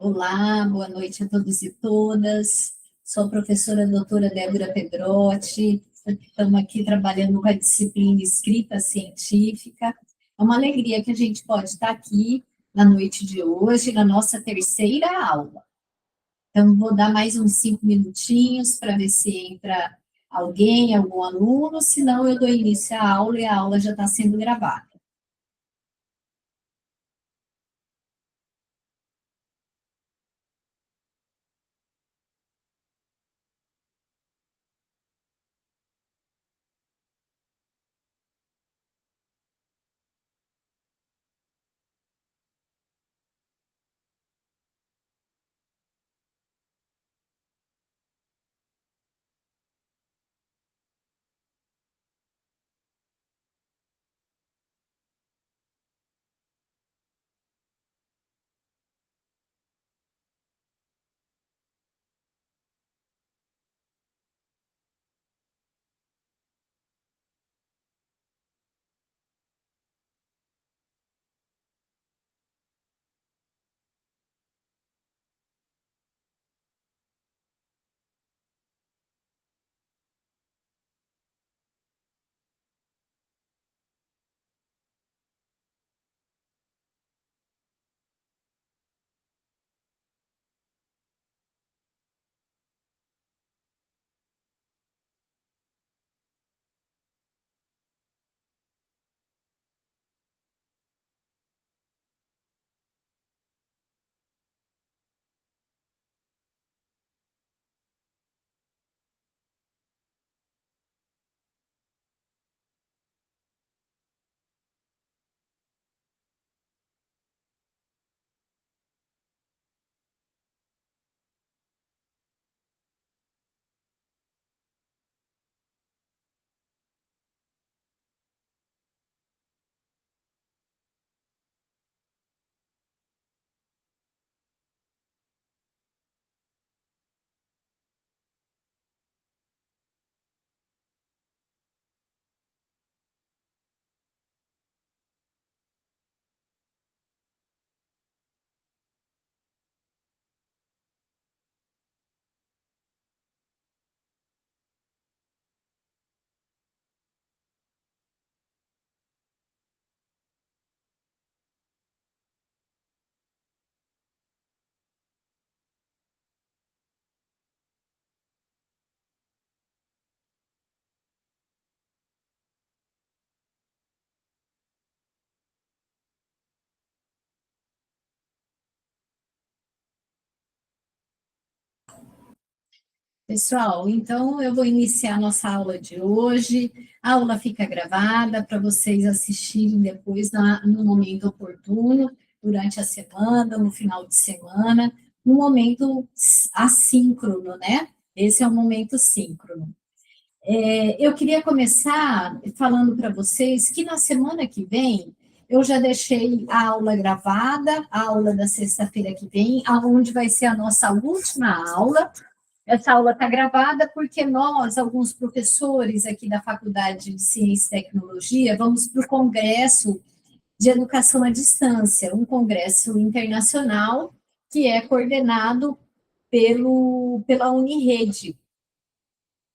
Olá, boa noite a todos e todas. Sou a professora doutora Débora Pedrotti. Estamos aqui trabalhando com a disciplina escrita científica. É uma alegria que a gente pode estar aqui na noite de hoje, na nossa terceira aula. Então, vou dar mais uns 5 minutinhos para ver se entra alguém, algum aluno, senão eu dou início à aula e a aula já está sendo gravada. Pessoal, então eu vou iniciar a nossa aula de hoje. A aula fica gravada para vocês assistirem depois no momento oportuno, durante a semana, no final de semana, no momento assíncrono, né? Esse é o momento síncrono. Eu queria começar falando para vocês que na semana que vem eu já deixei a aula gravada, a aula da sexta-feira que vem, aonde vai ser a nossa última aula. Essa aula está gravada porque nós, alguns professores aqui da Faculdade de Ciência e Tecnologia, vamos para o Congresso de Educação à Distância, um congresso internacional que é coordenado pela Unirede.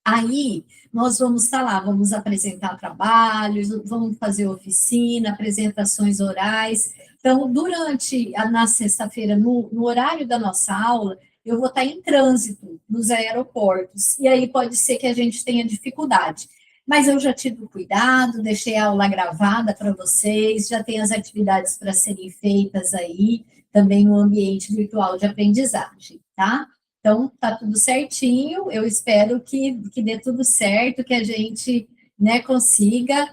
Aí, nós vamos estar lá, vamos apresentar trabalhos, vamos fazer oficina, apresentações orais. Então, na sexta-feira, no horário da nossa aula, eu vou estar em trânsito nos aeroportos, e aí pode ser que a gente tenha dificuldade. Mas eu já tive o cuidado, deixei a aula gravada para vocês, já tem as atividades para serem feitas aí, também no ambiente virtual de aprendizagem, tá? Então, tá tudo certinho, eu espero que dê tudo certo, que a gente, né, consiga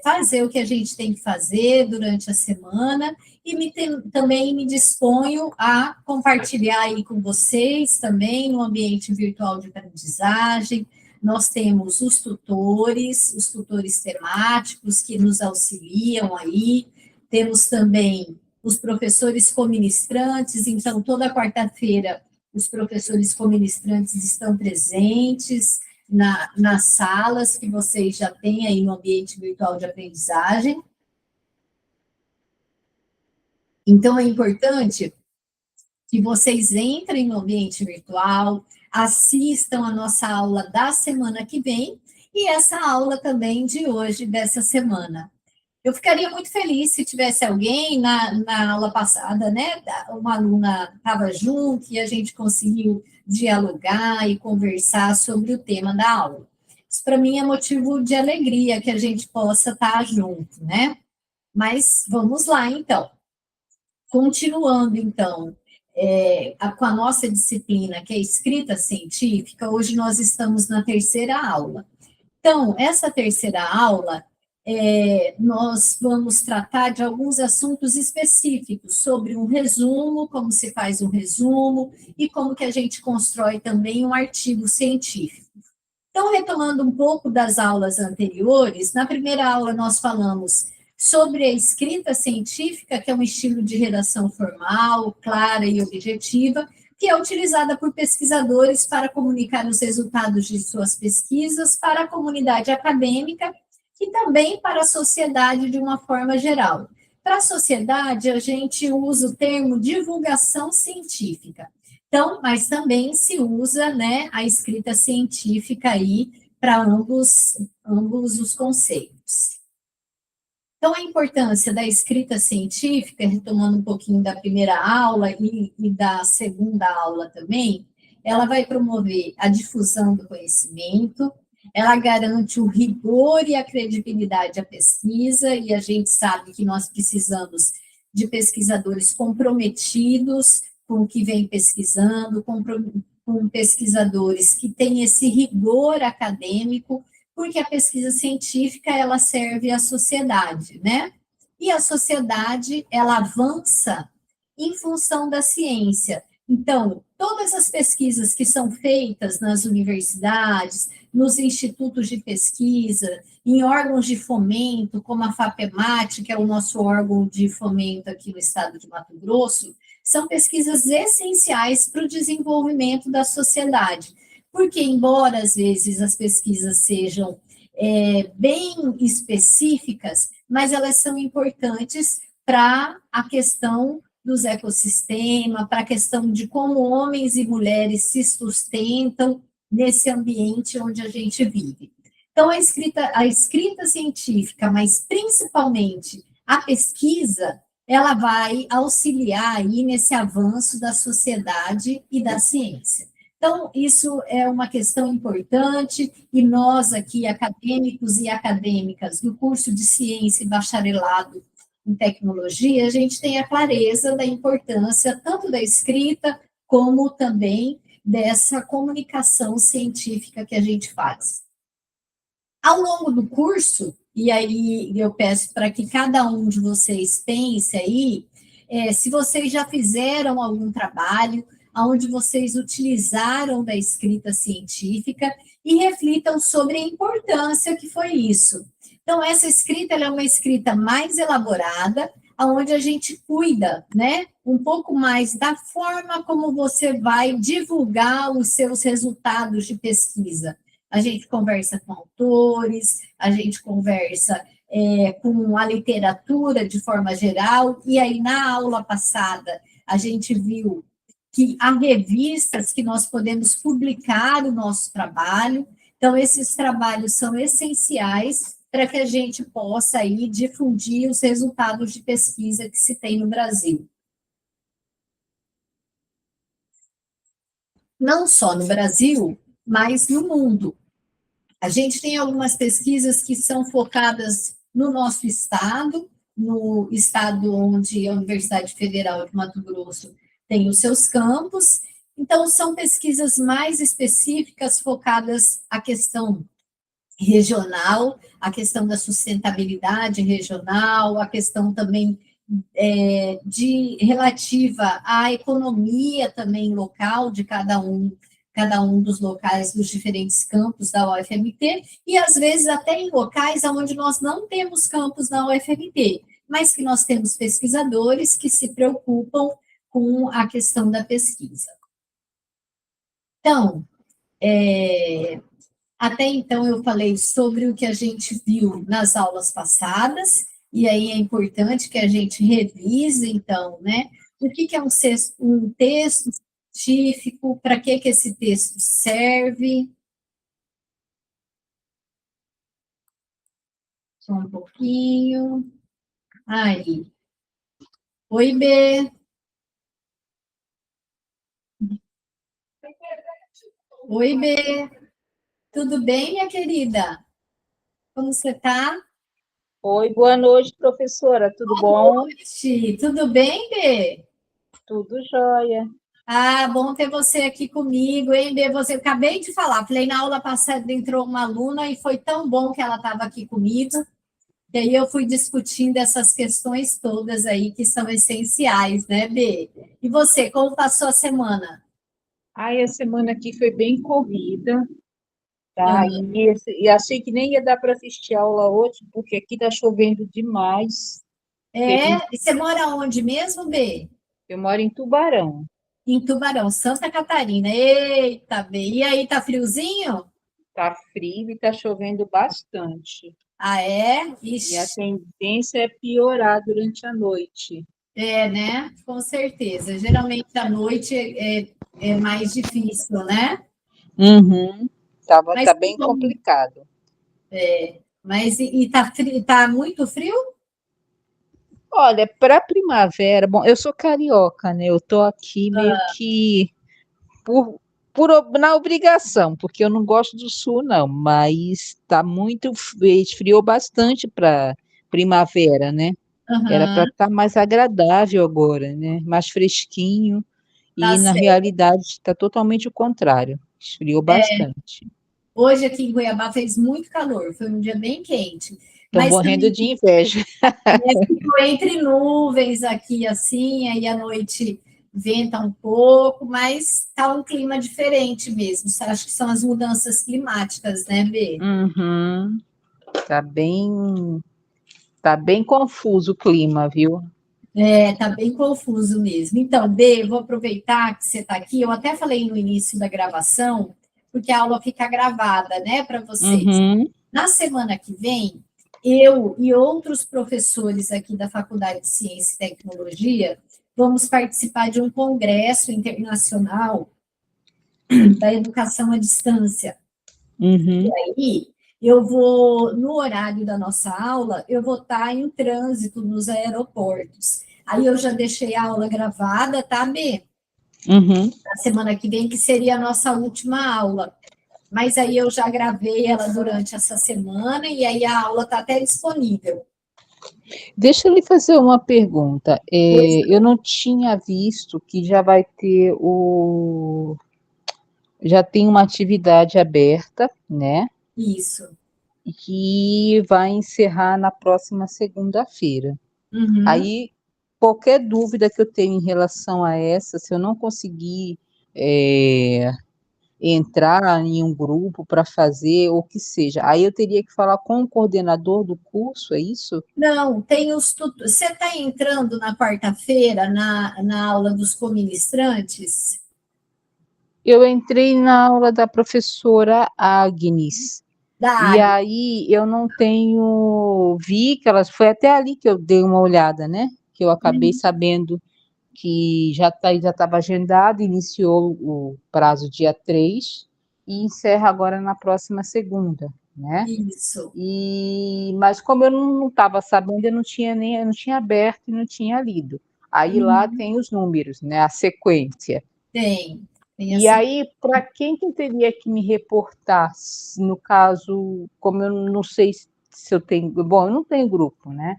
fazer o que a gente tem que fazer durante a semana e também me disponho a compartilhar aí com vocês também no ambiente virtual de aprendizagem. Nós temos os tutores temáticos que nos auxiliam aí, temos também os professores coministrantes, então toda quarta-feira os professores coministrantes estão presentes nas salas que vocês já têm aí no ambiente virtual de aprendizagem. Então, é importante que vocês entrem no ambiente virtual, assistam a nossa aula da semana que vem e essa aula também de hoje, dessa semana. Eu ficaria muito feliz se tivesse alguém na aula passada, né? Uma aluna estava junto e a gente conseguiu dialogar e conversar sobre o tema da aula. Isso para mim é motivo de alegria que a gente possa estar junto, né? Mas vamos lá, então. Continuando, então, com a nossa disciplina, que é escrita científica, hoje nós estamos na terceira aula. Então, essa terceira aula, nós vamos tratar de alguns assuntos específicos, sobre um resumo, como se faz um resumo, e como que a gente constrói também um artigo científico. Então, retomando um pouco das aulas anteriores, na primeira aula nós falamos sobre a escrita científica, que é um estilo de redação formal, clara e objetiva, que é utilizada por pesquisadores para comunicar os resultados de suas pesquisas para a comunidade acadêmica e também para a sociedade de uma forma geral. Para a sociedade, a gente usa o termo divulgação científica. Então, mas também se usa, né, a escrita científica aí para ambos os conceitos. Então, a importância da escrita científica, retomando um pouquinho da primeira aula e da segunda aula também, ela vai promover a difusão do conhecimento, ela garante o rigor e a credibilidade à pesquisa, e a gente sabe que nós precisamos de pesquisadores comprometidos com o que vem pesquisando, com pesquisadores que têm esse rigor acadêmico, porque a pesquisa científica, ela serve à sociedade, né? E a sociedade, ela avança em função da ciência. Então, todas as pesquisas que são feitas nas universidades, nos institutos de pesquisa, em órgãos de fomento, como a FAPEMAT, que é o nosso órgão de fomento aqui no estado de Mato Grosso, são pesquisas essenciais para o desenvolvimento da sociedade, porque, embora às vezes as pesquisas sejam bem específicas, mas elas são importantes para a questão dos ecossistemas, para a questão de como homens e mulheres se sustentam nesse ambiente onde a gente vive. Então, a escrita científica, mas principalmente a pesquisa, ela vai auxiliar aí nesse avanço da sociedade e da ciência. Então, isso é uma questão importante, e nós aqui, acadêmicos e acadêmicas do curso de Ciência e Bacharelado em Tecnologia, a gente tem a clareza da importância tanto da escrita, como também dessa comunicação científica que a gente faz. Ao longo do curso, e aí eu peço para que cada um de vocês pense aí, se vocês já fizeram algum trabalho, onde vocês utilizaram da escrita científica e reflitam sobre a importância que foi isso. Então, essa escrita ela é uma escrita mais elaborada, onde a gente cuida, né, um pouco mais da forma como você vai divulgar os seus resultados de pesquisa. A gente conversa com autores, a gente conversa com a literatura de forma geral, e aí na aula passada a gente viu que há revistas que nós podemos publicar o nosso trabalho, então esses trabalhos são essenciais para que a gente possa aí difundir os resultados de pesquisa que se tem no Brasil. Não só no Brasil, mas no mundo. A gente tem algumas pesquisas que são focadas no nosso estado, no estado onde a Universidade Federal de Mato Grosso tem os seus campos, então são pesquisas mais específicas focadas à questão regional, a questão da sustentabilidade regional, a questão também relativa à economia também local de cada um dos locais dos diferentes campos da UFMT, e às vezes até em locais onde nós não temos campos na UFMT, mas que nós temos pesquisadores que se preocupam com a questão da pesquisa. Então, até então eu falei sobre o que a gente viu nas aulas passadas, e aí é importante que a gente revise, então, né, o que é um texto científico, para que esse texto serve. Só um pouquinho. Aí. Oi, B. Oi, B. Tudo bem, minha querida? Como você está? Oi, boa noite, professora. Tudo bom? Tudo bem, B? Tudo jóia. Ah, bom ter você aqui comigo, hein, B? Você, eu acabei de falar, falei na aula passada entrou uma aluna e foi tão bom que ela estava aqui comigo, e aí eu fui discutindo essas questões todas aí que são essenciais, né, B? E você, como passou a semana? Ai, a semana aqui foi bem corrida, tá? E achei que nem ia dar para assistir a aula hoje, porque aqui tá chovendo demais. É, Teve, e você mora onde mesmo, B? eu moro em Tubarão. Em Tubarão, Santa Catarina. Eita, B. E aí, tá friozinho? Tá frio e tá chovendo bastante. Ah, é? E a Ixi, tendência é piorar durante a noite. é, né? Com certeza. Geralmente à noite é mais difícil, né? Uhum. Mas Tá que bem bom. complicado. Mas e tá, tá muito frio? Olha, para primavera, bom, eu sou carioca, né? Eu tô aqui meio que por, na obrigação, porque eu não gosto do sul, não, mas tá muito, esfriou bastante para primavera, né? Era para Aham, estar mais agradável agora, né? Mais fresquinho, tá e na certo. realidade está totalmente o contrário, esfriou bastante. Hoje aqui em Cuiabá fez muito calor, foi um dia bem quente. Estou Mas morrendo também de inveja. ficou entre nuvens aqui, assim, aí à noite venta um pouco, mas tá um clima diferente mesmo. Acho que são as mudanças climáticas, né, B? Uhum, tá tá bem confuso o clima, viu? É, tá bem confuso mesmo. Então, B, eu vou aproveitar que você está aqui. Eu até falei no início da gravação, porque a aula fica gravada, né, para vocês. Uhum, Na semana que vem, eu e outros professores aqui da Faculdade de Ciência e Tecnologia vamos participar de um congresso internacional da educação à distância. uhum. E eu vou, no horário da nossa aula, eu vou estar em trânsito nos aeroportos. Aí eu já deixei a aula gravada, tá, B? Uhum. Na semana que vem, que seria a nossa última aula. Mas aí eu já gravei ela durante essa semana e aí a aula está até disponível. Deixa eu lhe fazer uma pergunta. Pois Eu não tinha visto que já vai ter já tem uma atividade aberta, né? isso. E que vai encerrar na próxima segunda-feira. Uhum. Aí, qualquer dúvida que eu tenho em relação a essa, se eu não conseguir é, entrar em um grupo para fazer, ou que seja, aí eu teria que falar com o coordenador do curso, é isso? Não, tem os Você está entrando na quarta-feira na aula dos coministrantes? Eu entrei na aula da professora Agnes. Da E área. aí eu não tenho, vi que elas, foi até ali que eu dei uma olhada, né? Que eu acabei sabendo que já estava agendado, iniciou o prazo dia 3 e encerra agora na próxima segunda, né? Isso. Mas como eu não estava sabendo, eu não tinha aberto e não tinha lido. Aí lá Uhum. tem os números, né? A sequência. Tem E assim. aí, para quem que eu teria que me reportar? No caso, como eu não sei se eu tenho. Bom, eu não tenho grupo, né?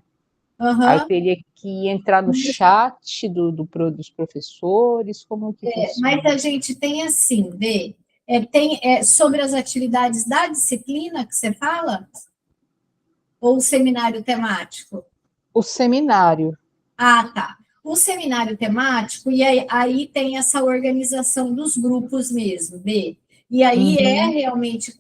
Aí eu Aham. teria que entrar no chat dos professores, como que Mas funciona? a gente tem assim, Bê, sobre as atividades da disciplina que você fala, ou o seminário temático? O seminário. Ah, tá. O seminário temático, e aí tem essa organização dos grupos mesmo, B. E aí é Uhum, realmente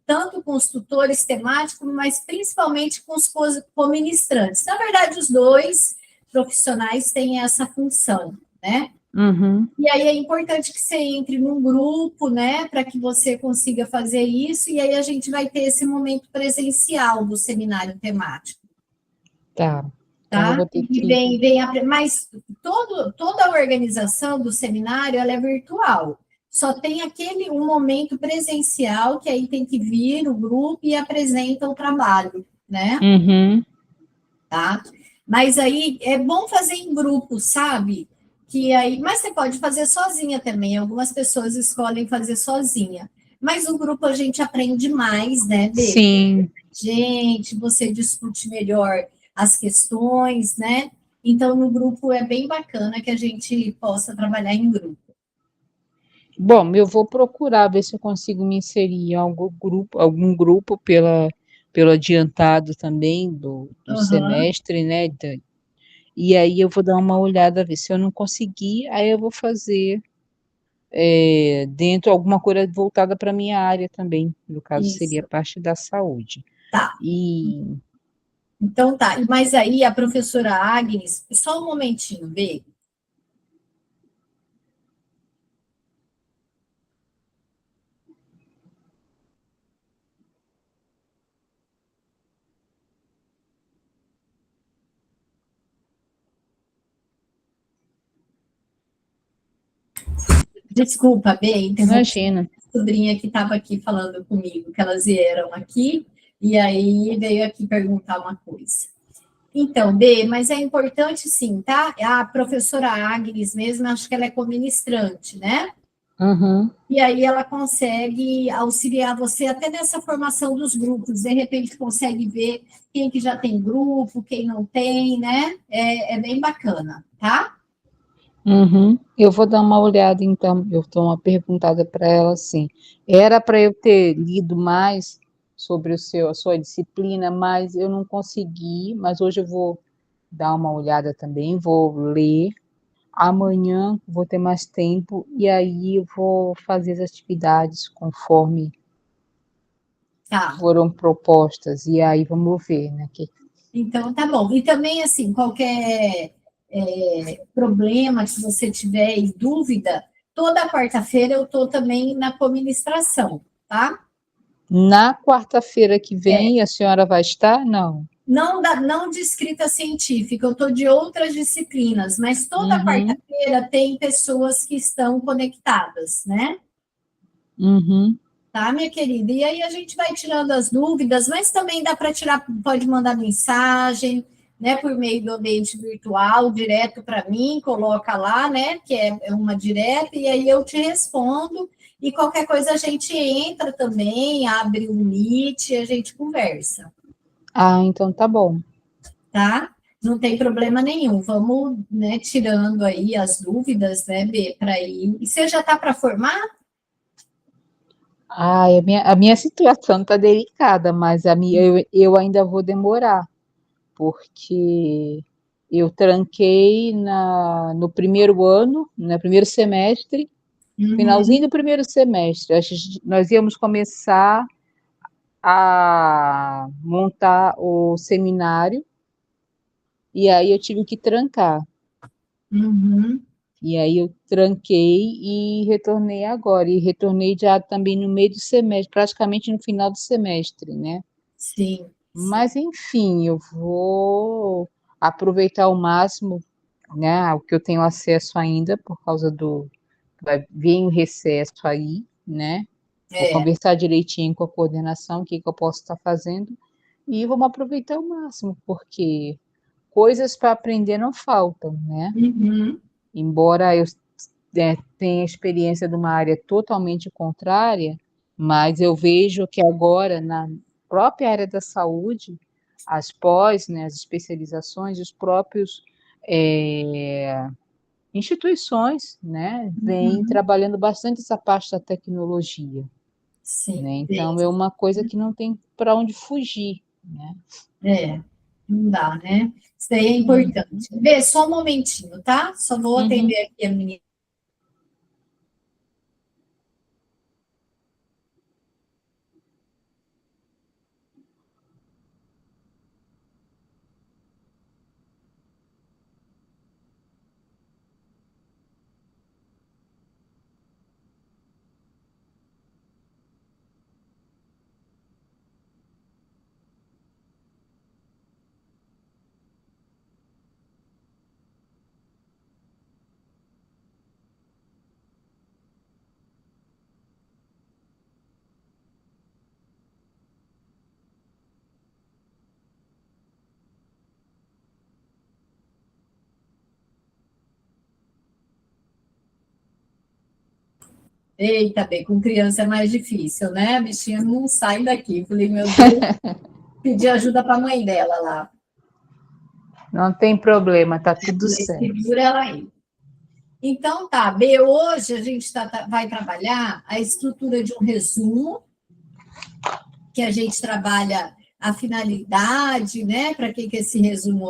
tanto com os tutores temáticos, mas principalmente com os co-ministrantes. Na verdade, os dois profissionais têm essa função, né? uhum. E aí é importante que você entre num grupo, né, para que você consiga fazer isso, e aí a gente vai ter esse momento presencial do seminário temático, Tá. Então eu tá? vou ter E que. mas toda a organização do seminário ela é virtual. Só tem um momento presencial que aí tem que vir o grupo e apresenta o trabalho, né? Uhum. Tá? Mas aí é bom fazer em grupo, sabe? Mas você pode fazer sozinha também. Algumas pessoas escolhem fazer sozinha. Mas o grupo a gente aprende mais, né, Bê? Sim. Gente, você discute melhor as questões, né? Então, no grupo é bem bacana que a gente possa trabalhar em grupo. Bom, eu vou procurar ver se eu consigo me inserir em algum grupo pelo adiantado também do Aham, semestre, né? E aí eu vou dar uma olhada, ver se eu não conseguir, aí eu vou fazer dentro alguma coisa voltada para a minha área também, no caso seria isso. parte da saúde. Tá. E Então tá. Mas aí a professora Agnes, só um momentinho, Bê. Desculpa, Bê, interrompi imagina, a sobrinha que estava aqui falando comigo, que elas vieram aqui, e aí veio aqui perguntar uma coisa. Então, Bê, mas é importante sim, tá? A professora Agnes mesmo, acho que ela é co-ministrante, né? uhum. E aí ela consegue auxiliar você até nessa formação dos grupos. De repente consegue ver quem que já tem grupo, quem não tem, né? É bem bacana, tá? Uhum. Eu vou dar uma olhada, então. Eu dou uma perguntada para ela assim. Era para eu ter lido mais sobre a sua disciplina, mas eu não consegui. Mas hoje eu vou dar uma olhada também, vou ler. Amanhã vou ter mais tempo e aí eu vou fazer as atividades conforme Tá. foram propostas. E aí vamos ver, né? Então tá bom. E também, assim, qualquer problema que você tiver e dúvida, toda quarta-feira eu estou também na coministração, tá? Na quarta-feira que vem a senhora vai estar? Não. Não de escrita científica, eu estou de outras disciplinas, mas toda Uhum, quarta-feira tem pessoas que estão conectadas, né? uhum. Tá, minha querida? E aí a gente vai tirando as dúvidas, mas também dá para tirar, pode mandar mensagem, né, por meio do ambiente virtual, direto para mim, coloca lá, né, que é uma direta, e aí eu te respondo, e qualquer coisa a gente entra também, abre o Meet, a gente conversa, Ah, então tá bom. tá? Não tem problema nenhum. Vamos, né, tirando aí as dúvidas, né, B, para ir. E você já está para formar? Ai, a minha situação está delicada, mas eu ainda vou demorar, porque eu tranquei no primeiro ano, no primeiro semestre, finalzinho Uhum, do primeiro semestre. Nós íamos começar a montar o seminário, e aí eu tive que trancar. uhum, E aí eu tranquei e retornei agora. E retornei já também no meio do semestre, praticamente no final do semestre, né? sim, sim. Mas enfim, eu vou aproveitar ao máximo, né, o que eu tenho acesso ainda por causa vai vir o recesso aí, né? Vou É. conversar direitinho com a coordenação, o que que eu posso estar fazendo e vamos aproveitar ao máximo, porque coisas para aprender não faltam, né? Uhum, Embora eu tenha experiência de uma área totalmente contrária, mas eu vejo que agora, na própria área da saúde, as pós, né, as especializações, os próprios instituições, né, vêm uhum, trabalhando bastante essa parte da tecnologia, sim, né? bem, Então é uma coisa que não tem para onde fugir, né? é, não dá, né? Isso daí é Uhum, importante. Vê, só um momentinho, tá? Só vou uhum. atender aqui a menina. Eita, bem, com criança é mais difícil, né? A bichinha não sai daqui. Falei, meu Deus, pedi ajuda para a mãe dela lá. Não tem problema, tá tudo Falei, certo. segura ela aí. Então, tá, B, hoje a gente vai trabalhar a estrutura de um resumo, que a gente trabalha a finalidade, né? Para que esse resumo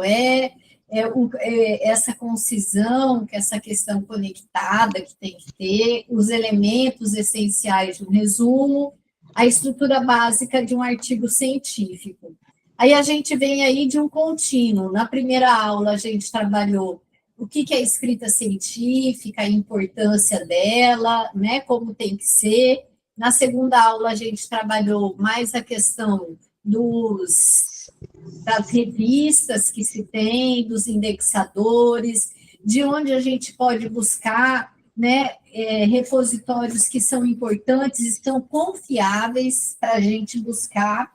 essa concisão, que essa questão conectada que tem que ter, os elementos essenciais de um resumo, a estrutura básica de um artigo científico. Aí a gente vem aí de um contínuo. Na primeira aula a gente trabalhou o que é escrita científica, a importância dela, né, como tem que ser. Na segunda aula, a gente trabalhou mais a questão das revistas que se tem, dos indexadores, de onde a gente pode buscar, né, repositórios que são importantes e são confiáveis para a gente buscar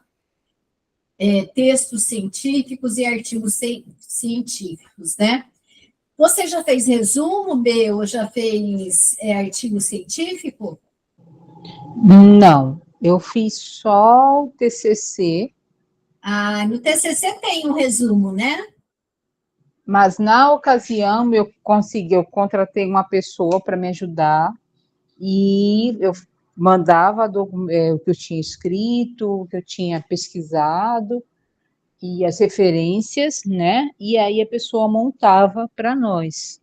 textos científicos e artigos científicos, né? Você já fez resumo, B, ou já fez artigo científico? Não, eu fiz só o TCC, Ah, no TCC tem um resumo, né? mas na ocasião eu contratei uma pessoa para me ajudar e eu mandava o que eu tinha escrito, o que eu tinha pesquisado e as referências, né? E aí a pessoa montava para nós,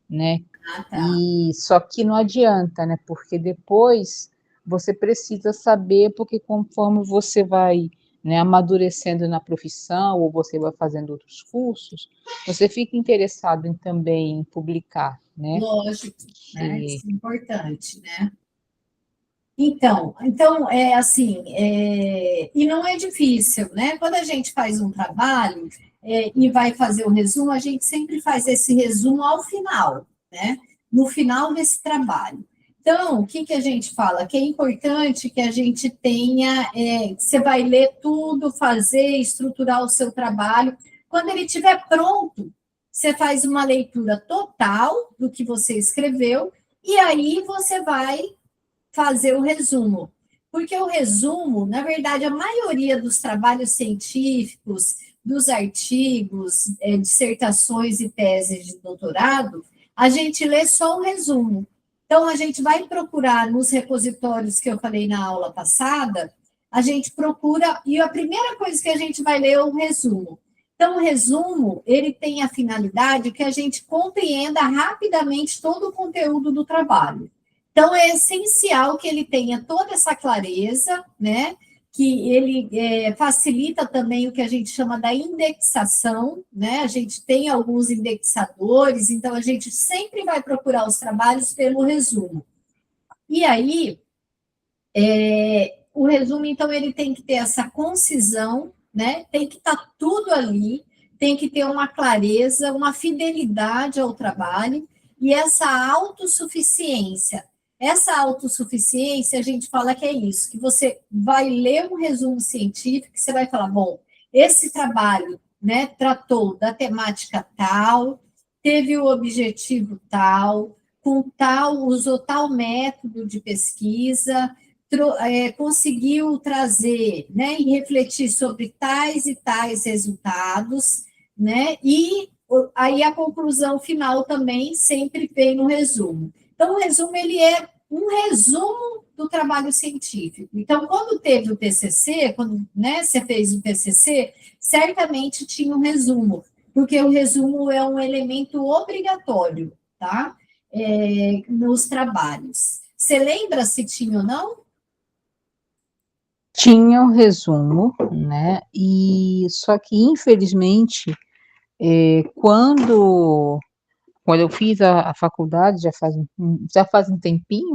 né? Ah, tá. E só que não adianta, né? Porque depois você precisa saber, porque conforme você vai, né, amadurecendo na profissão ou você vai fazendo outros cursos, você fica interessado em também em publicar, né? Lógico, né? Que Isso é importante, né? Então é assim, e não é difícil, né? Quando a gente faz um trabalho e vai fazer o resumo, a gente sempre faz esse resumo ao final, né? No final desse trabalho. Então, o que a gente fala? Que é importante que a gente tenha, você vai ler tudo, fazer, estruturar o seu trabalho. Quando ele estiver pronto, você faz uma leitura total do que você escreveu, e aí você vai fazer o resumo. Porque o resumo, na verdade, a maioria dos trabalhos científicos, dos artigos, dissertações e teses de doutorado, a gente lê só o resumo. Então, a gente vai procurar nos repositórios que eu falei na aula passada, a gente procura, e a primeira coisa que a gente vai ler é o resumo. Então, o resumo, ele tem a finalidade que a gente compreenda rapidamente todo o conteúdo do trabalho. Então, é essencial que ele tenha toda essa clareza, né? Que ele facilita também o que a gente chama da indexação, né? A gente tem alguns indexadores, então a gente sempre vai procurar os trabalhos pelo resumo. E aí, o resumo, então, ele tem que ter essa concisão, né? Tem que estar tudo ali, tem que ter uma clareza, uma fidelidade ao trabalho e essa autossuficiência. Essa autossuficiência, a gente fala que é isso, que você vai ler um resumo científico, que você vai falar, bom, esse trabalho, né, tratou da temática tal, teve o objetivo tal, com tal, usou tal método de pesquisa, conseguiu trazer, né, e refletir sobre tais e tais resultados, né, e aí a conclusão final também sempre vem no resumo. Então, o resumo, ele é um resumo do trabalho científico. Então, quando teve o TCC, quando, né, você fez o TCC, certamente tinha um resumo, porque o resumo é um elemento obrigatório, tá? Nos trabalhos. Você lembra se tinha ou não? tinha um resumo, né? E só que infelizmente, quando eu fiz a faculdade já faz um tempinho,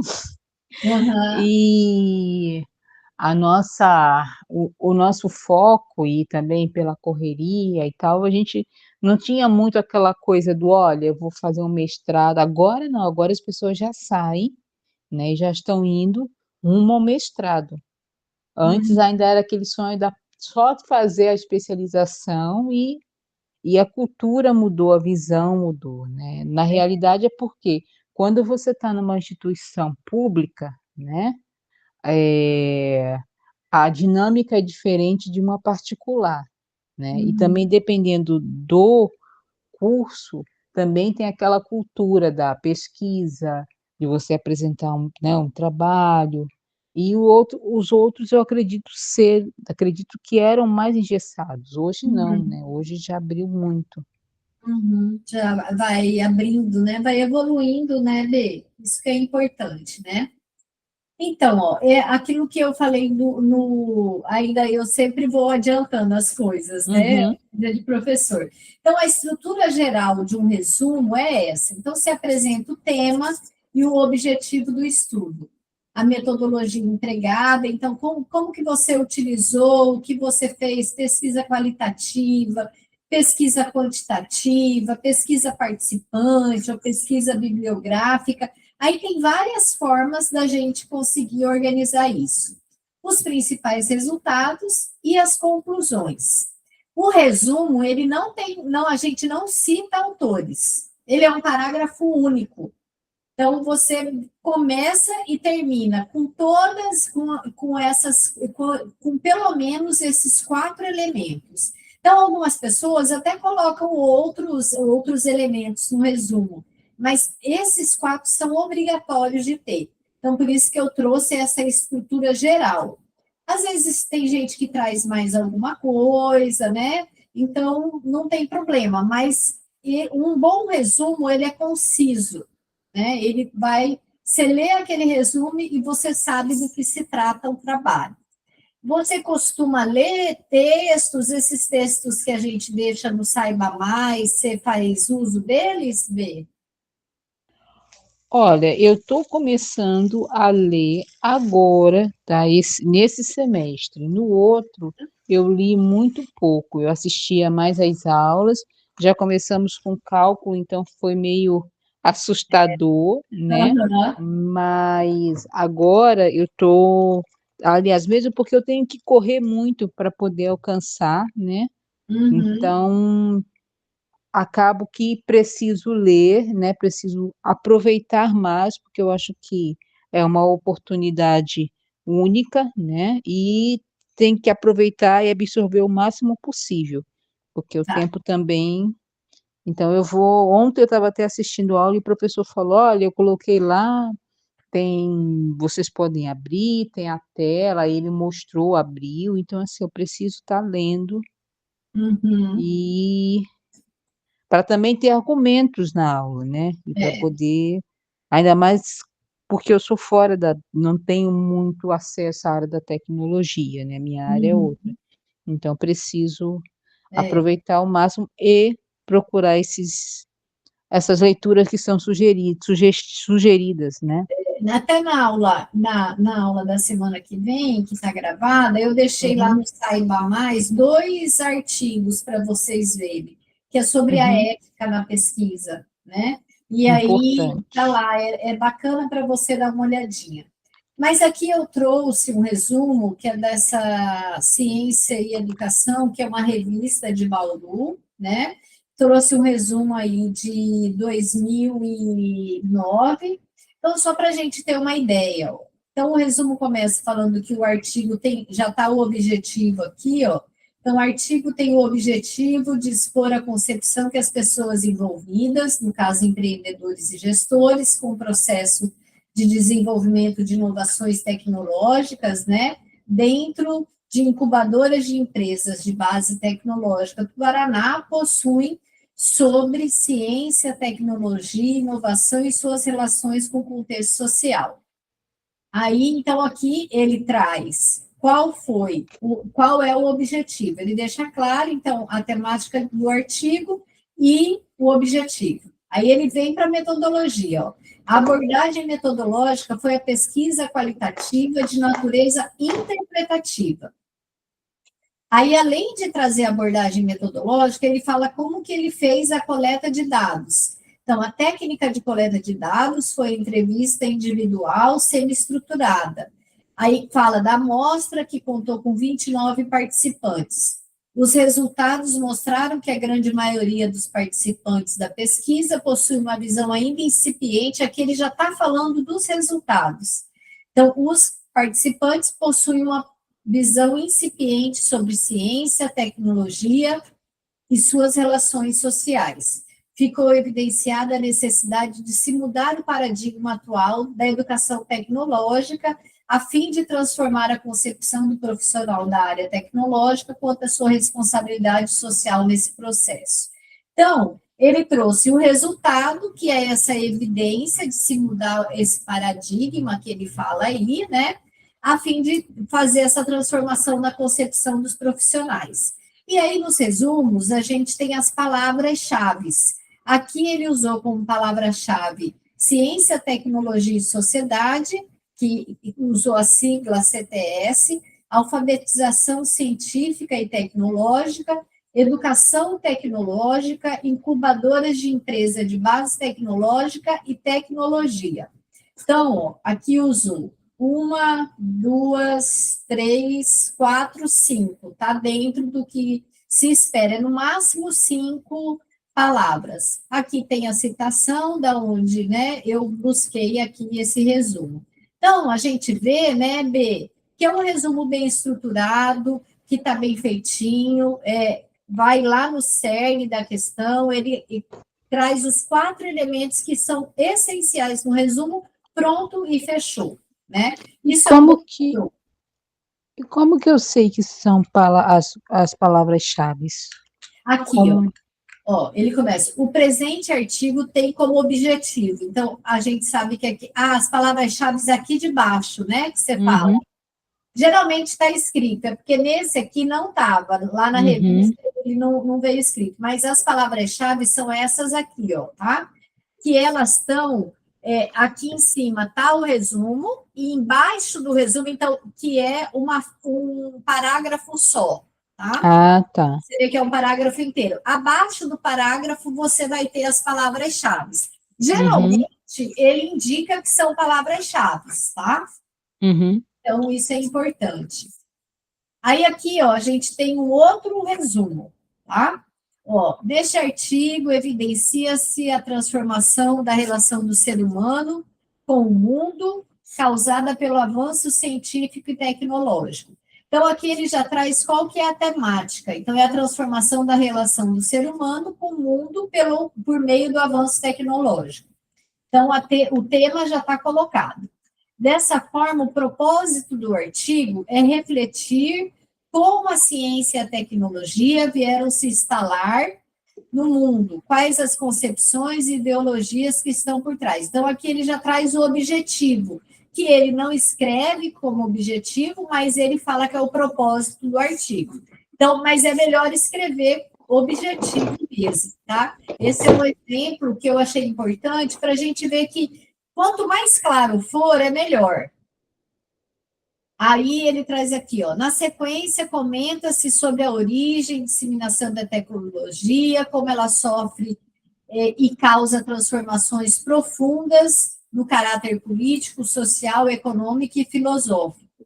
Uhum. e o nosso foco e também pela correria e tal, a gente não tinha muito aquela coisa do, olha, eu vou fazer um mestrado. Agora não, agora as pessoas já saem, né, e já estão indo rumo ao mestrado. Antes Uhum. ainda era aquele sonho da só fazer a especialização e a cultura mudou, a visão mudou, né. Na realidade é porque quando você está numa instituição pública, né? É, a dinâmica é diferente de uma particular, né? E Uhum, também dependendo do curso, também tem aquela cultura da pesquisa, de você apresentar né, um trabalho, e os outros eu acredito que eram mais engessados. Hoje não, uhum, né? Hoje já abriu muito. uhum. Já vai abrindo, né? Vai evoluindo, né, Bê? Isso que é importante, né? Então, ó, é aquilo que eu falei ainda eu sempre vou adiantando as coisas, né? Uhum, Vida de professor. Então, a estrutura geral de um resumo é essa. Então, se apresenta o tema e o objetivo do estudo. A metodologia empregada, então, como que você utilizou, o que você fez, pesquisa qualitativa, pesquisa quantitativa, pesquisa participante ou pesquisa bibliográfica. Aí tem várias formas da gente conseguir organizar isso. Os principais resultados e as conclusões. O resumo, ele não tem, não, a gente não cita autores. Ele é um parágrafo único. Então, você começa e termina com todas, com essas, com pelo menos esses 4 elementos. Então, algumas pessoas até colocam outros elementos no resumo, mas esses 4 são obrigatórios de ter. Então, por isso que eu trouxe essa estrutura geral. Às vezes tem gente que traz mais alguma coisa, né? Então, não tem problema, mas um bom resumo, ele é conciso, né? Ele vai, você lê aquele resumo e você sabe do que se trata o trabalho. Você costuma ler textos, esses textos que a gente deixa no Saiba Mais, você faz uso deles, Bê? olha, eu estou começando a ler agora, tá? Nesse semestre. No outro, eu li muito pouco. Eu assistia mais às aulas. Já começamos com cálculo, então foi meio assustador, né? Aham. Mas agora eu estou, aliás, mesmo porque eu tenho que correr muito para poder alcançar, né? Uhum. Então acabo que preciso ler, né? Preciso aproveitar mais, porque eu acho que é uma oportunidade única, né? E tem que aproveitar e absorver o máximo possível, porque o Tá. tempo também. Então eu vou. Ontem eu estava até assistindo aula e o professor falou: olha, eu coloquei lá, vocês podem abrir, tem a tela, aí ele mostrou, abriu, então assim, eu preciso estar lendo Uhum. e para também ter argumentos na aula, né? E para É. poder, ainda mais porque eu sou fora não tenho muito acesso à área da tecnologia, né? Minha área é outra. Uhum. Então, preciso É. aproveitar ao máximo e procurar essas leituras que são sugeridas, né? Até na aula da semana que vem, que está gravada, eu deixei lá Uhum, no Saiba Mais 2 artigos para vocês verem, que é sobre a uhum, ética na pesquisa, né? E aí, tá importante. lá, é bacana para você dar uma olhadinha. Mas aqui eu trouxe um resumo, que é dessa Ciência e Educação, que é uma revista de Bauru, né? Trouxe um resumo aí de 2009, então, só para a gente ter uma ideia, ó. Então, o resumo começa falando que o artigo tem, já está o objetivo aqui, ó. Então, o artigo tem o objetivo de expor a concepção que as pessoas envolvidas, no caso, empreendedores e gestores, com o processo de desenvolvimento de inovações tecnológicas, né, dentro de incubadoras de empresas de base tecnológica do Paraná, possuem sobre ciência, tecnologia, inovação e suas relações com o contexto social. Aí, então, aqui ele traz qual é o objetivo. Ele deixa claro, então, a temática do artigo e o objetivo. Aí ele vem para a metodologia. Ó. A abordagem metodológica foi a pesquisa qualitativa de natureza interpretativa. Aí, além de trazer a abordagem metodológica, ele fala como que ele fez a coleta de dados. Então, a técnica de coleta de dados foi entrevista individual semi-estruturada. Aí fala da amostra, que contou com 29 participantes. Os resultados mostraram que a grande maioria dos participantes da pesquisa possui uma visão ainda incipiente, aqui ele já está falando dos resultados. Então, os participantes possuem uma visão incipiente sobre ciência, tecnologia e suas relações sociais. Ficou evidenciada a necessidade de se mudar o paradigma atual da educação tecnológica, a fim de transformar a concepção do profissional da área tecnológica quanto à sua responsabilidade social nesse processo. Então, ele trouxe o resultado, que é essa evidência de se mudar esse paradigma que ele fala aí, né, a fim de fazer essa transformação na concepção dos profissionais. E aí, nos resumos, a gente tem as palavras-chave. Aqui ele usou como palavra-chave ciência, tecnologia e sociedade, que usou a sigla CTS, alfabetização científica e tecnológica, educação tecnológica, incubadoras de empresa de base tecnológica e tecnologia. Então, ó, aqui usou 1, 2, 3, 4, 5, está dentro do que se espera, no máximo 5 palavras. Aqui tem a citação, da onde, né, eu busquei aqui esse resumo. Então, a gente vê, né, B, que é um resumo bem estruturado, que está bem feitinho, vai lá no cerne da questão, ele traz os 4 elementos que são essenciais no resumo, pronto e fechou, né? Isso como que eu sei que são as palavras-chave? Aqui, ó, ele começa, o presente artigo tem como objetivo, então, a gente sabe que aqui, as palavras-chave aqui de baixo, né, que você fala, geralmente está escrita, porque nesse aqui não estava, lá na revista ele não veio escrito, mas as palavras-chave são essas aqui, ó, tá? Que elas estão, aqui em cima está o resumo, e embaixo do resumo, então, que é um parágrafo só, tá? Ah, tá. Você vê que é um parágrafo inteiro. Abaixo do parágrafo, você vai ter as palavras-chave. Geralmente, ele indica que são palavras-chave, tá? Então, isso é importante. Aí, aqui, ó, a gente tem um outro resumo, tá? Ó, neste artigo, evidencia-se a transformação da relação do ser humano com o mundo causada pelo avanço científico e tecnológico. Então, aqui ele já traz qual que é a temática. Então, é a transformação da relação do ser humano com o mundo por meio do avanço tecnológico. Então, o tema já está colocado. Dessa forma, o propósito do artigo é refletir como a ciência e a tecnologia vieram se instalar no mundo, quais as concepções e ideologias que estão por trás. Então, aqui ele já traz o objetivo, que ele não escreve como objetivo, mas ele fala que é o propósito do artigo. Então, mas é melhor escrever objetivo mesmo, tá? Esse é um exemplo que eu achei importante para a gente ver que quanto mais claro for, é melhor. Aí ele traz aqui, ó, na sequência, comenta-se sobre a origem e disseminação da tecnologia, como ela sofre e causa transformações profundas no caráter político, social, econômico e filosófico.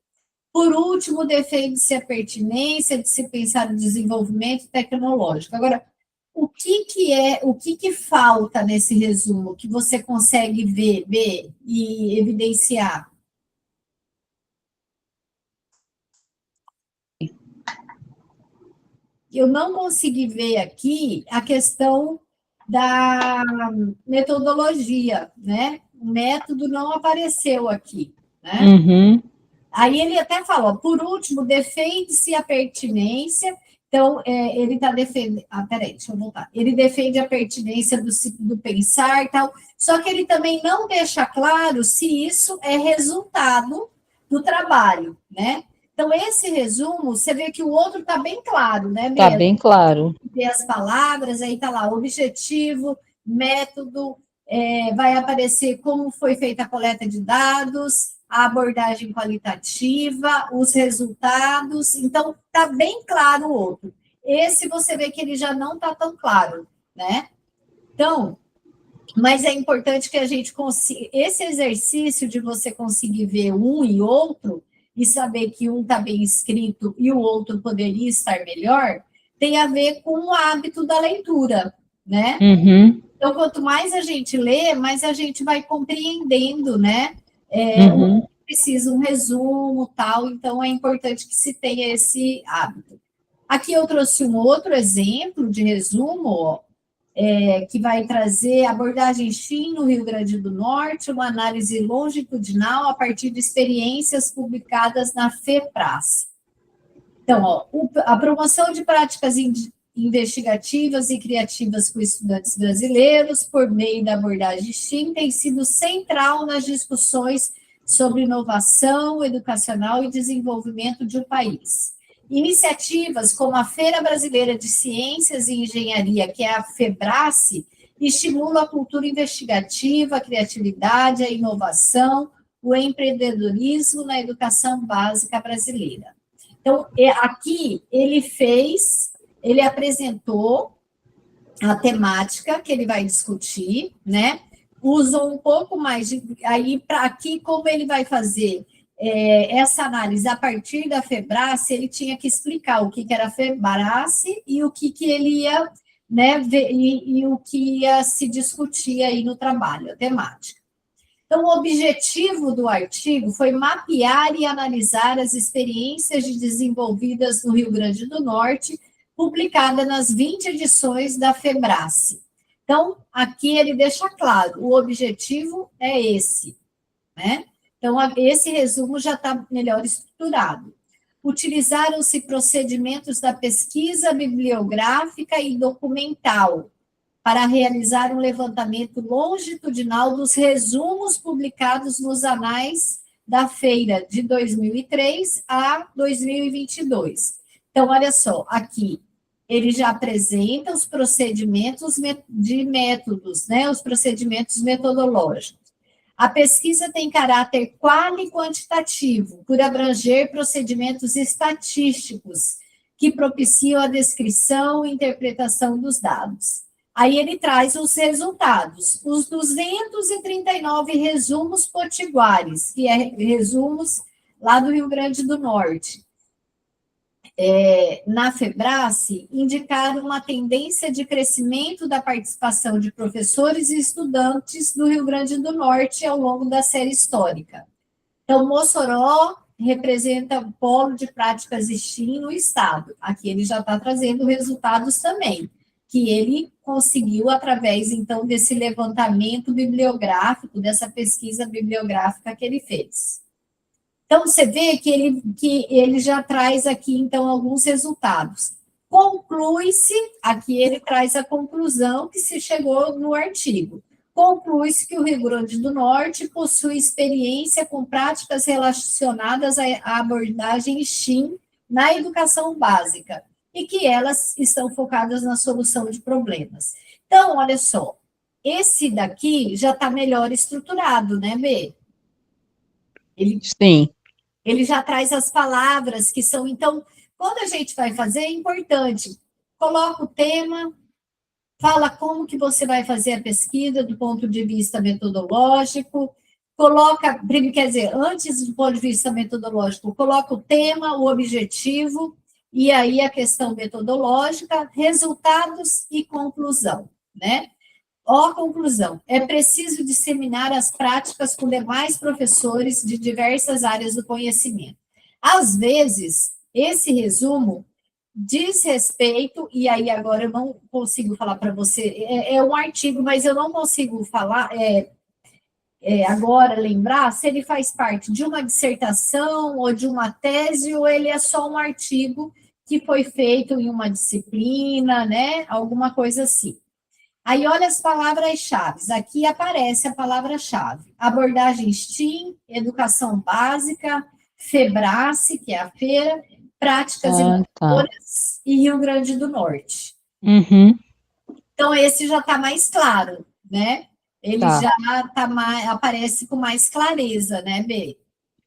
Por último, defende-se a pertinência de se pensar no desenvolvimento tecnológico. Agora, o que falta nesse resumo que você consegue ver e evidenciar? Eu não consegui ver aqui a questão da metodologia, né? O método não apareceu aqui, né? Aí ele até falou, por último, defende-se a pertinência. Então, ele está defendendo... peraí, deixa eu voltar. Ele defende a pertinência do pensar e tal, só que ele também não deixa claro se isso é resultado do trabalho, né? Então, esse resumo, você vê que o outro está bem claro, né? Está bem claro. Tem as palavras, aí está lá, objetivo, método, vai aparecer como foi feita a coleta de dados, a abordagem qualitativa, os resultados, então está bem claro o outro. Esse você vê que ele já não está tão claro, né? Então, mas é importante que a gente consiga, esse exercício de você conseguir ver um e outro, e saber que um está bem escrito e o outro poderia estar melhor, tem a ver com o hábito da leitura, né? Então, quanto mais a gente lê, mais a gente vai compreendendo, né? precisa um resumo, tal, então é importante que se tenha esse hábito. Aqui eu trouxe um outro exemplo de resumo, ó, que vai trazer abordagem STEAM no Rio Grande do Norte, uma análise longitudinal a partir de experiências publicadas na FEPRAS. Então, ó, a promoção de práticas investigativas e criativas com estudantes brasileiros por meio da abordagem STEAM tem sido central nas discussões sobre inovação educacional e desenvolvimento de um país. Iniciativas como a Feira Brasileira de Ciências e Engenharia, que é a FEBRACE, estimulam a cultura investigativa, a criatividade, a inovação, o empreendedorismo na educação básica brasileira. Então, aqui ele apresentou a temática que ele vai discutir, né? Usou um pouco mais aí para aqui como ele vai fazer essa análise a partir da FEBRACE, ele tinha que explicar o que era a FEBRACE e o que ele ia, né, ver, e o que ia se discutir aí no trabalho, a temática. Então, o objetivo do artigo foi mapear e analisar as experiências desenvolvidas no Rio Grande do Norte, publicada nas 20 edições da FEBRACE. Então, aqui ele deixa claro, o objetivo é esse, né? Então, esse resumo já está melhor estruturado. Utilizaram-se procedimentos da pesquisa bibliográfica e documental para realizar um levantamento longitudinal dos resumos publicados nos anais da feira de 2003 a 2022. Então, olha só, aqui ele já apresenta os procedimentos de métodos, né, os procedimentos metodológicos. A pesquisa tem caráter quali-quantitativo, por abranger procedimentos estatísticos que propiciam a descrição e interpretação dos dados. Aí ele traz os resultados, os 239 resumos potiguares, que é resumos lá do Rio Grande do Norte, na FEBRACE, indicaram uma tendência de crescimento da participação de professores e estudantes do Rio Grande do Norte ao longo da série histórica. Então, Mossoró representa o polo de práticas STEAM no estado. Aqui ele já está trazendo resultados também, que ele conseguiu através, então, desse levantamento bibliográfico, dessa pesquisa bibliográfica que ele fez. Então, você vê que ele já traz aqui, então, alguns resultados. Conclui-se, aqui ele traz a conclusão que se chegou no artigo. Conclui-se que o Rio Grande do Norte possui experiência com práticas relacionadas à abordagem STEAM na educação básica e que elas estão focadas na solução de problemas. Então, olha só, esse daqui já está melhor estruturado, né, Bê? Sim. Ele já traz as palavras que são, então, quando a gente vai fazer, é importante, coloca o tema, fala como que você vai fazer a pesquisa do ponto de vista metodológico, coloca, quer dizer, antes do ponto de vista metodológico, coloca o tema, o objetivo, e aí a questão metodológica, resultados e conclusão, né? Ó, a conclusão, é preciso disseminar as práticas com demais professores de diversas áreas do conhecimento. Às vezes, esse resumo diz respeito, e aí agora eu não consigo falar para você, é um artigo, mas eu não consigo falar, agora lembrar se ele faz parte de uma dissertação ou de uma tese, ou ele é só um artigo que foi feito em uma disciplina, né, alguma coisa assim. Aí, olha as palavras-chave. Aqui aparece a palavra-chave. Abordagem STEAM, educação básica, FEBRACE, que é a feira, práticas inovadoras e Rio Grande do Norte. Uhum. Então, esse já está mais claro, né? Ele já aparece com mais clareza, né, Bê?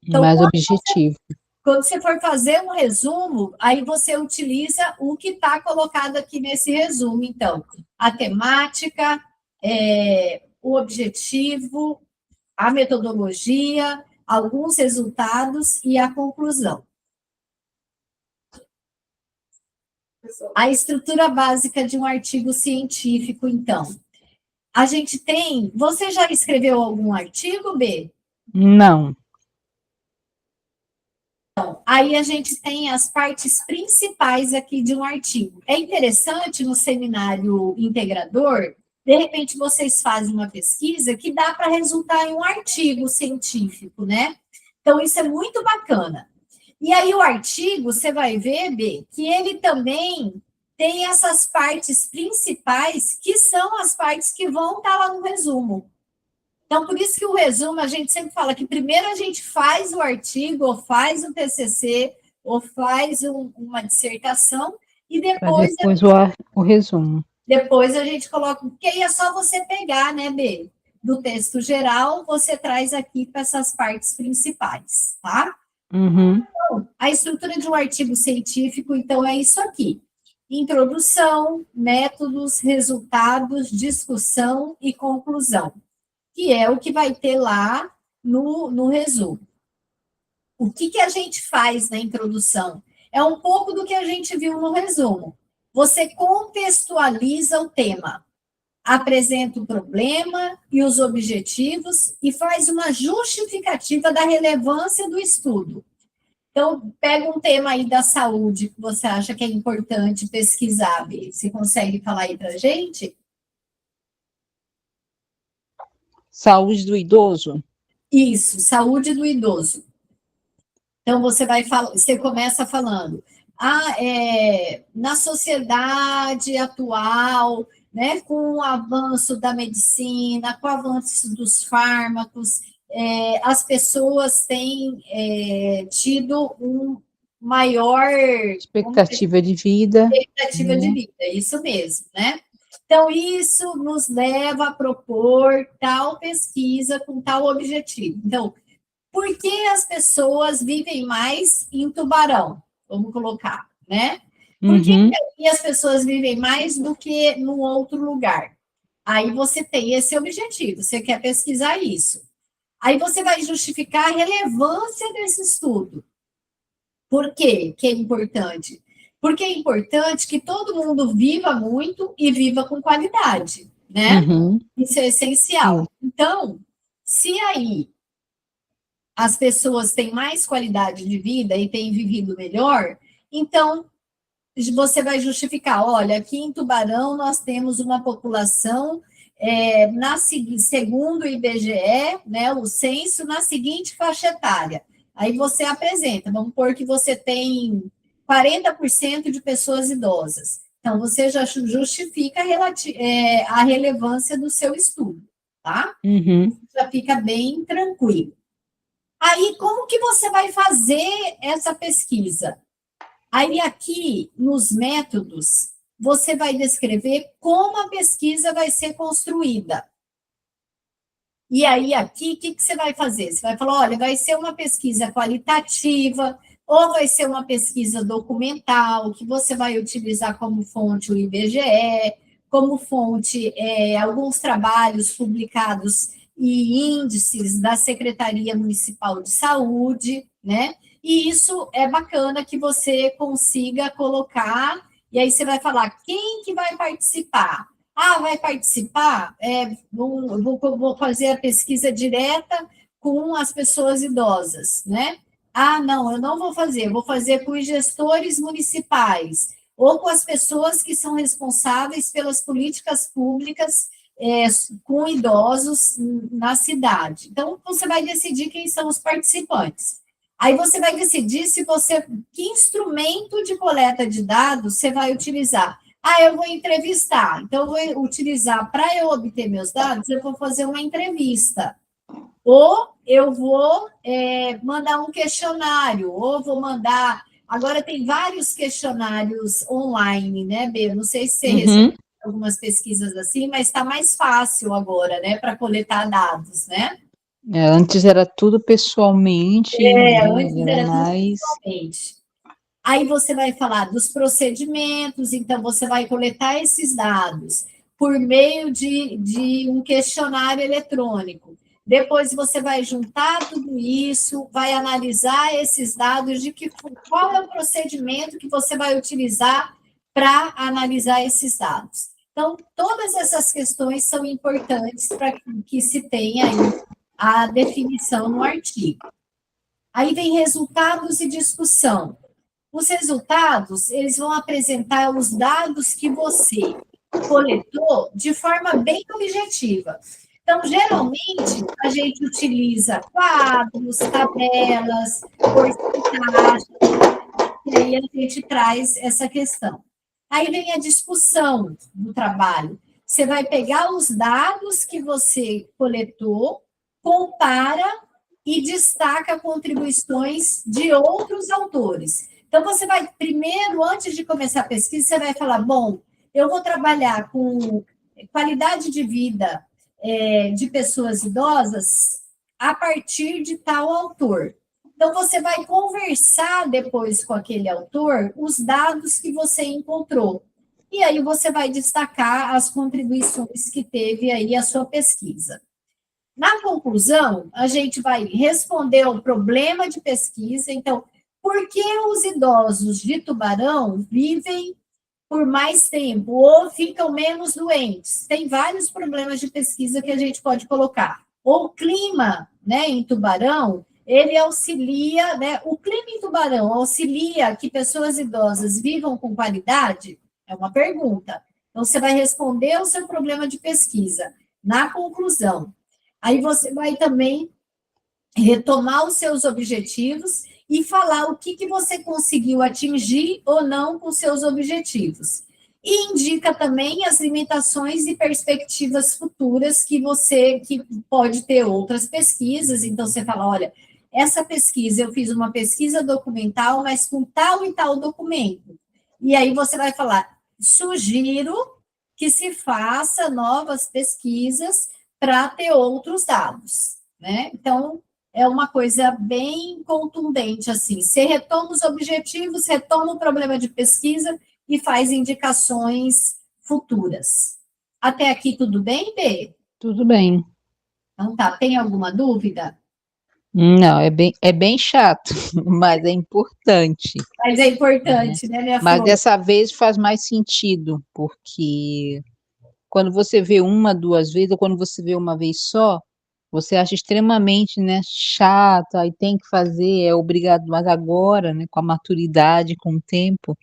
Então, mais objetivo. Quando você for fazer um resumo, aí você utiliza o que está colocado aqui nesse resumo. Então, a temática, o objetivo, a metodologia, alguns resultados e a conclusão. A estrutura básica de um artigo científico, então. A gente tem... Você já escreveu algum artigo, B? Não. Aí a gente tem as partes principais aqui de um artigo. É interessante no seminário integrador, de repente vocês fazem uma pesquisa que dá para resultar em um artigo científico, né? Então, isso é muito bacana. E aí o artigo, você vai ver, Bê, que ele também tem essas partes principais, que são as partes que vão estar lá no resumo. Então, por isso que o resumo, a gente sempre fala que primeiro a gente faz o artigo, ou faz o TCC, ou faz uma dissertação, e depois o resumo. depois a gente coloca, porque aí é só você pegar, né, B? Do texto geral, você traz aqui para essas partes principais, tá? Uhum. Então, a estrutura de um artigo científico, então, é isso aqui. Introdução, métodos, resultados, discussão e conclusão, que é o que vai ter lá no resumo. O que a gente faz na introdução? É um pouco do que a gente viu no resumo. Você contextualiza o tema, apresenta o problema e os objetivos e faz uma justificativa da relevância do estudo. Então, pega um tema aí da saúde que você acha que é importante pesquisar, Bê. Você consegue falar aí para a gente? Saúde do idoso? Isso, saúde do idoso. Então, você começa falando, na sociedade atual, né, com o avanço da medicina, com o avanço dos fármacos, as pessoas têm tido um maior Expectativa de vida. Expectativa de vida, isso mesmo, né? Então, isso nos leva a propor tal pesquisa com tal objetivo. Então, por que as pessoas vivem mais em Tubarão? Vamos colocar, né? Por que as pessoas vivem mais do que no outro lugar? Aí você tem esse objetivo, você quer pesquisar isso. Aí você vai justificar a relevância desse estudo. Por quê que é importante? Porque é importante que todo mundo viva muito e viva com qualidade, né? Uhum. Isso é essencial. Então, se aí as pessoas têm mais qualidade de vida e têm vivido melhor, então você vai justificar, olha, aqui em Tubarão nós temos uma população, segundo o IBGE, né, o censo, na seguinte faixa etária. Aí você apresenta, vamos pôr que você tem 40% de pessoas idosas. Então, você já justifica a relevância do seu estudo, tá? Uhum. Já fica bem tranquilo. Aí, como que você vai fazer essa pesquisa? Aí, aqui, nos métodos, você vai descrever como a pesquisa vai ser construída. E aí, aqui, o que você vai fazer? Você vai falar, olha, vai ser uma pesquisa qualitativa, ou vai ser uma pesquisa documental, que você vai utilizar como fonte o IBGE, como fonte alguns trabalhos publicados e índices da Secretaria Municipal de Saúde, né? E isso é bacana que você consiga colocar, e aí você vai falar quem que vai participar. Vai participar? Vou fazer a pesquisa direta com as pessoas idosas, né? Não, eu não vou fazer com os gestores municipais, ou com as pessoas que são responsáveis pelas políticas públicas com idosos na cidade. Então, você vai decidir quem são os participantes. Aí você vai decidir que instrumento de coleta de dados você vai utilizar. Eu vou entrevistar. Então, eu vou utilizar, para eu obter meus dados, eu vou fazer uma entrevista. Ou eu vou mandar um questionário, ou vou mandar... Agora, tem vários questionários online, né, Bê? Não sei se você recebeu algumas pesquisas assim, mas está mais fácil agora, né, para coletar dados, né? Antes era tudo pessoalmente, Antes era mais... tudo pessoalmente. Aí você vai falar dos procedimentos, então você vai coletar esses dados por meio de um questionário eletrônico. Depois você vai juntar tudo isso, vai analisar esses dados qual é o procedimento que você vai utilizar para analisar esses dados. Então, todas essas questões são importantes para que se tenha aí a definição no artigo. Aí vem resultados e discussão. Os resultados, eles vão apresentar os dados que você coletou de forma bem objetiva. Então, geralmente, a gente utiliza quadros, tabelas, porcentagens, e aí a gente traz essa questão. Aí vem a discussão do trabalho. Você vai pegar os dados que você coletou, compara e destaca contribuições de outros autores. Então, você vai, primeiro, antes de começar a pesquisa, você vai falar, bom, eu vou trabalhar com qualidade de vida de pessoas idosas a partir de tal autor. Então, você vai conversar depois com aquele autor os dados que você encontrou. E aí você vai destacar as contribuições que teve aí a sua pesquisa. Na conclusão, a gente vai responder ao problema de pesquisa. Então, por que os idosos de Tubarão vivem por mais tempo ou ficam menos doentes? Tem vários problemas de pesquisa que a gente pode colocar. O clima, né, em Tubarão, ele auxilia, né, o clima em Tubarão auxilia que pessoas idosas vivam com qualidade? É uma pergunta. Então, você vai responder o seu problema de pesquisa. Na conclusão, aí você vai também retomar os seus objetivos e falar o que você conseguiu atingir ou não com seus objetivos. E indica também as limitações e perspectivas futuras que pode ter outras pesquisas. Então, você fala, olha, essa pesquisa, eu fiz uma pesquisa documental, mas com tal e tal documento. E aí você vai falar, sugiro que se faça novas pesquisas para ter outros dados, né? Então, é uma coisa bem contundente, assim. Você retoma os objetivos, retoma o problema de pesquisa e faz indicações futuras. Até aqui tudo bem, Bê? Tudo bem. Então tá, tem alguma dúvida? Não, é bem chato, mas é importante. Mas é importante, né, minha Mas flor? dessa vez faz mais sentido, porque quando você vê uma, duas vezes, ou quando você vê uma vez só, você acha extremamente, né, chato, aí tem que fazer, é obrigado, mas agora, né, com a maturidade, com o tempo,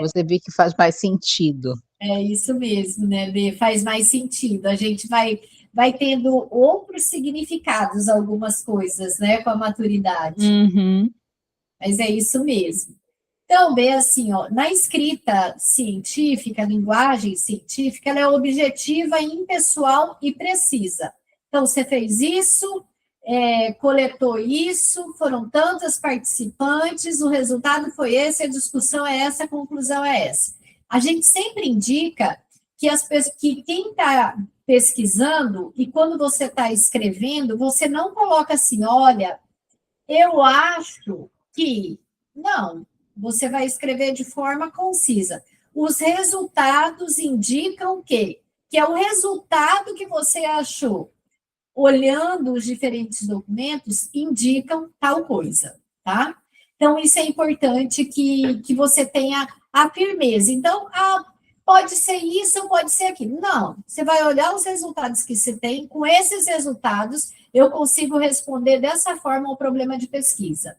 você vê que faz mais sentido. É isso mesmo, né, Bê? Faz mais sentido. A gente vai tendo outros significados, algumas coisas, né, com a maturidade. Uhum. Mas é isso mesmo. Então, Bê, assim, ó, na escrita científica, a linguagem científica, ela é objetiva, impessoal e precisa. Então, você fez isso, coletou isso, foram tantas participantes, o resultado foi esse, a discussão é essa, a conclusão é essa. A gente sempre indica que quem está pesquisando, e quando você está escrevendo, você não coloca assim, olha, eu acho que... Não, você vai escrever de forma concisa. Os resultados indicam que é o resultado que você achou, olhando os diferentes documentos, indicam tal coisa, tá? Então, isso é importante que você tenha a firmeza. Então, pode ser isso ou pode ser aquilo. Não, você vai olhar os resultados que você tem, com esses resultados, eu consigo responder dessa forma ao problema de pesquisa.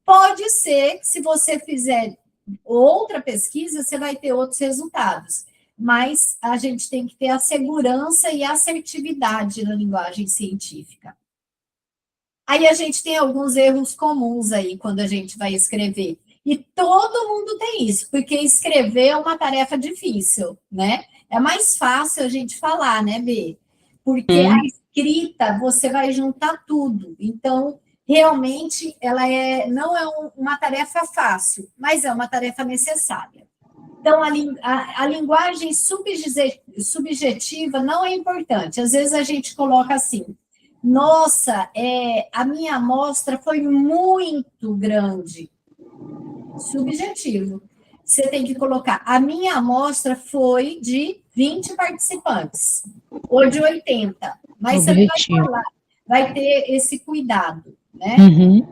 Pode ser que, se você fizer outra pesquisa, você vai ter outros resultados, mas a gente tem que ter a segurança e a assertividade na linguagem científica. Aí a gente tem alguns erros comuns aí quando a gente vai escrever. E todo mundo tem isso, porque escrever é uma tarefa difícil, né? É mais fácil a gente falar, né, Bê? Porque a escrita, você vai juntar tudo. Então, realmente, ela não é uma tarefa fácil, mas é uma tarefa necessária. Então, a linguagem subjetiva não é importante. Às vezes a gente coloca assim, nossa, a minha amostra foi muito grande. Subjetivo. Você tem que colocar, a minha amostra foi de 20 participantes, ou de 80. Mas Objetivo. você vai ter esse cuidado, né? Uhum.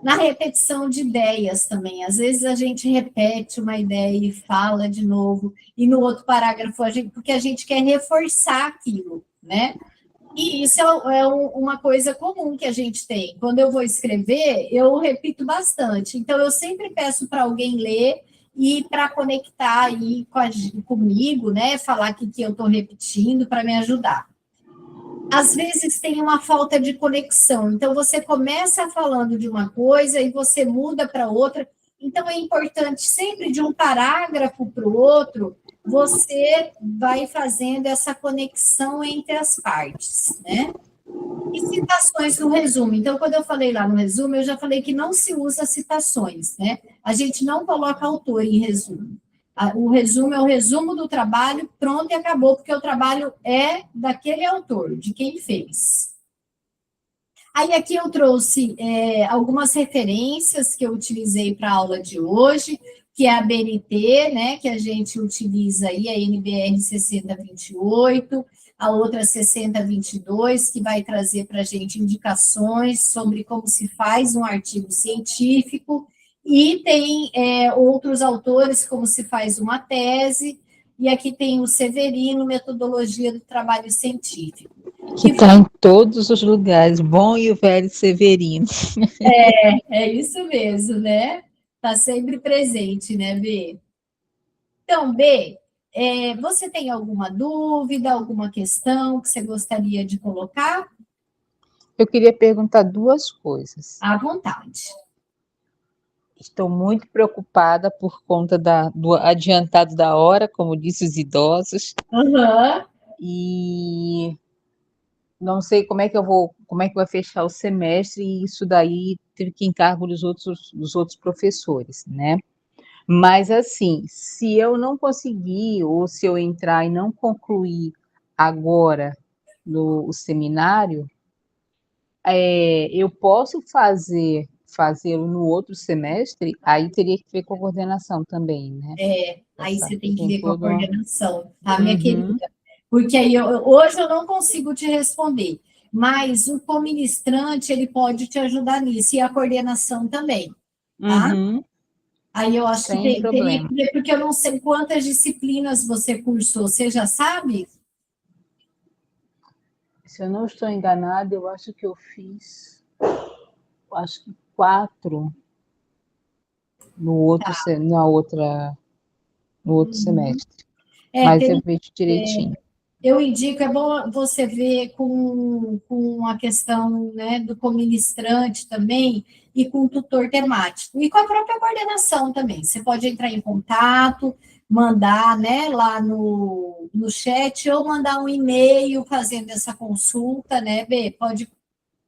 Na repetição de ideias também. Às vezes a gente repete uma ideia e fala de novo, e no outro parágrafo, porque a gente quer reforçar aquilo, né? E isso uma coisa comum que a gente tem. Quando eu vou escrever, eu repito bastante. Então, eu sempre peço para alguém ler e para conectar aí comigo, né? Falar que eu estou repetindo para me ajudar. Às vezes tem uma falta de conexão. Então, você começa falando de uma coisa e você muda para outra. Então, é importante sempre de um parágrafo para o outro, você vai fazendo essa conexão entre as partes, né? E citações no resumo. Então, quando eu falei lá no resumo, eu já falei que não se usa citações, né? A gente não coloca autor em resumo. O resumo é o resumo do trabalho, pronto e acabou, porque o trabalho é daquele autor, de quem fez. Aí aqui eu trouxe algumas referências que eu utilizei para a aula de hoje, que é a BNT, né, que a gente utiliza aí, a NBR 6028, a outra 6022, que vai trazer para a gente indicações sobre como se faz um artigo científico, e tem outros autores, como se faz uma tese, e aqui tem o Severino, Metodologia do Trabalho Científico. Que está em todos os lugares, bom e o velho Severino. É isso mesmo, né? Está sempre presente, né, B? Então, B, você tem alguma dúvida, alguma questão que você gostaria de colocar? Eu queria perguntar duas coisas. À vontade. Estou muito preocupada por conta do adiantado da hora, como disse os idosos. Uhum. E não sei como é que vai fechar o semestre, e isso daí teve que encargo dos outros professores, né? Mas assim, se eu não conseguir, ou se eu entrar e não concluir agora o seminário, eu posso fazê-lo no outro semestre, aí teria que ver com a coordenação também, né? Aí você tem que ver com a todo. coordenação, tá, minha Uhum. querida? Porque aí hoje eu não consigo te responder, mas o co-ministrante, ele pode te ajudar nisso, e a coordenação também, tá? Uhum. Aí eu acho Sem que teria problema. que ver, porque eu não sei quantas disciplinas você cursou, você já sabe? Se eu não estou enganada, eu acho que eu fiz, acho que 4 no outro, no outro semestre. Mas eu vejo direitinho. Eu indico, é bom você ver com a questão, né, do coministrante também, e com o tutor temático, e com a própria coordenação também. Você pode entrar em contato, mandar, né, lá no chat, ou mandar um e-mail fazendo essa consulta, né, B?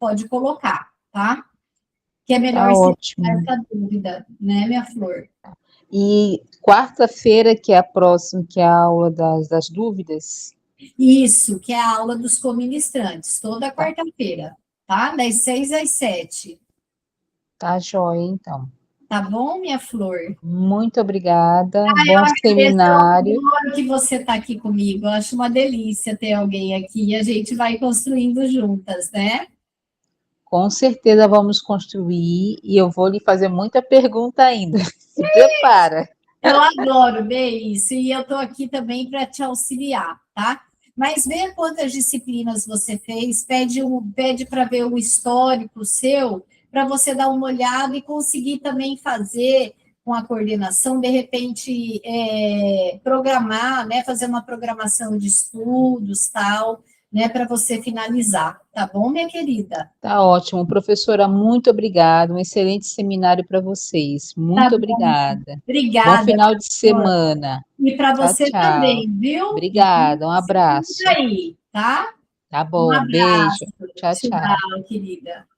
Pode colocar, tá? Que é melhor Tá você tirar ótimo. essa dúvida, né, minha flor? E quarta-feira, que é a próxima, que é a aula das dúvidas. Isso, que é a aula dos coministrantes, toda quarta-feira, tá? Das 6 às 7. Tá joia, então. Tá bom, minha flor? Muito obrigada. Eu Bom agradeço, eu seminário. adoro que você está aqui comigo. Eu acho uma delícia ter alguém aqui e a gente vai construindo juntas, né? Com certeza vamos construir, e eu vou lhe fazer muita pergunta ainda. Se prepara. Eu adoro ver isso e eu estou aqui também para te auxiliar, tá? Mas vê quantas disciplinas você fez, pede para ver o histórico seu, para você dar uma olhada e conseguir também fazer com a coordenação, de repente, programar, né? Fazer uma programação de estudos, tal, né? Para você finalizar, tá bom, minha querida? Tá ótimo. Professora, muito obrigada. Um excelente seminário para vocês. Tá Muito bom. obrigada. Bom Obrigada, final de professora. semana. E para Tchau, você tchau. também, viu? Obrigada. Um Se cuida abraço. aí, tá? Tá Um bom. Beijo. abraço. Tchau, tchau. Tchau, querida.